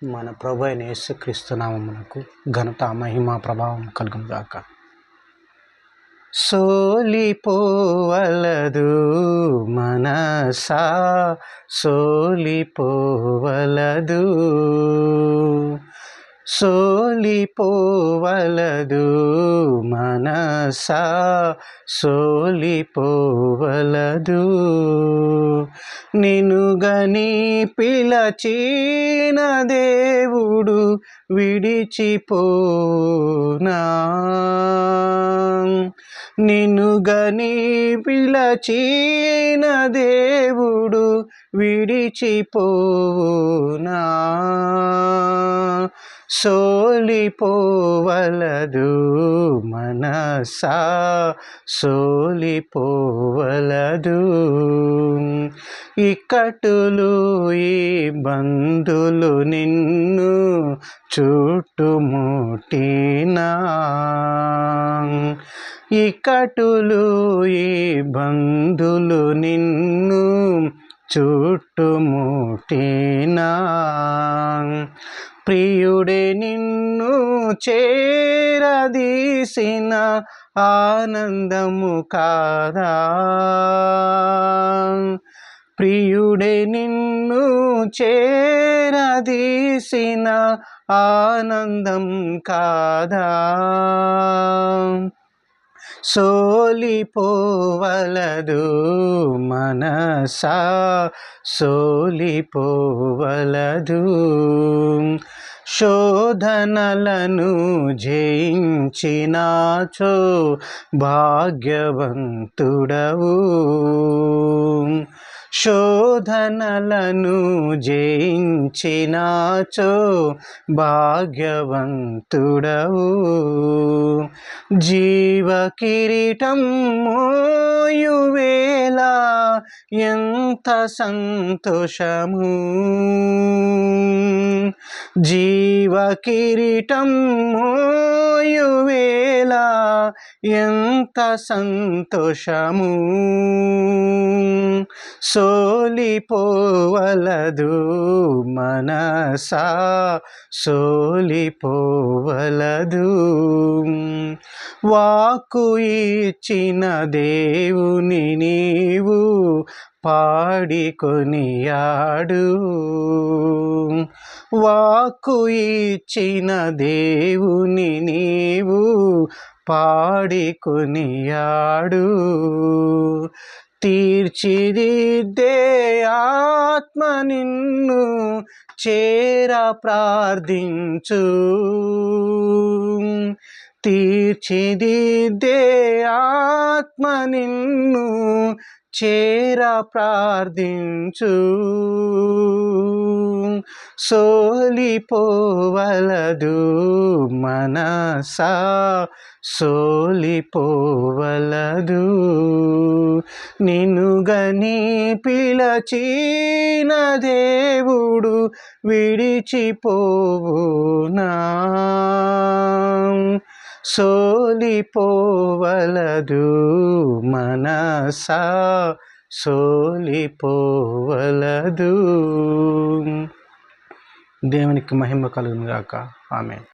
మన ప్రభు అయిన యేసుక్రీస్తు నామమునకు ఘనత మహిమ ప్రభావం కలుగును గాక. సోలిపోవలదు మనసా, సోలిపోవలదు, సోలిపోవలదు మనసా, సోలిపోవలదు. నిన్ను గని పిలచిన దేవుడు విడిచిపోనా, నిన్ను గని పిలచిన దేవుడు విడిచిపోనా. సోలిపోవలదు మనసా, సోలిపోవలదు. ఇక్కటులు ఇబ్బందులు నిన్ను చుట్టుముట్టినా, ఇక్కటులు ఇబ్బందులు నిన్ను చుట్టుముట్టినా, ప్రియుడే నిన్ను చేరదీసిన ఆనందము కాదా, ప్రియుడే నిన్ను చేరదీసిన ఆనందం కాదా. సోలిపోవలదు మనసా, సోలిపోవలదు. శోధనలను జయించినాచో భాగ్యవంతుడవు, శోధనలను జయించినాచో భాగ్యవంతుడవు. జీవ కిరీటం మోయువేళ ఎంత సంతోషము, జీవ కిరీటం మోయువేళ ఎంత సంతోషము. సోలిపోవలదు మనసా, సోలిపోవలదు. వాక్కు ఇచ్చిన దేవుని నీవు పాడి కొనియాడు, వాక్కు ఇచ్చిన దేవుని నీవు పాడి కొనియాడు. తీర్చిదిద్దే ఆత్మ నిన్ను చేర ప్రార్థించు, తీర్చిదిద్దే ఆత్మ నిన్ను చేర ప్రార్థించు. సోలిపోవలదు మనసా, సోలిపోవలదు. నిన్ను గని పిలచిన దేవుడు విడిచిపోవునా, సోలిపోవలదు మనసా, సోలిపోవలదు. దేవునికి మహిమ కలుగును గాక. ఆమేన్.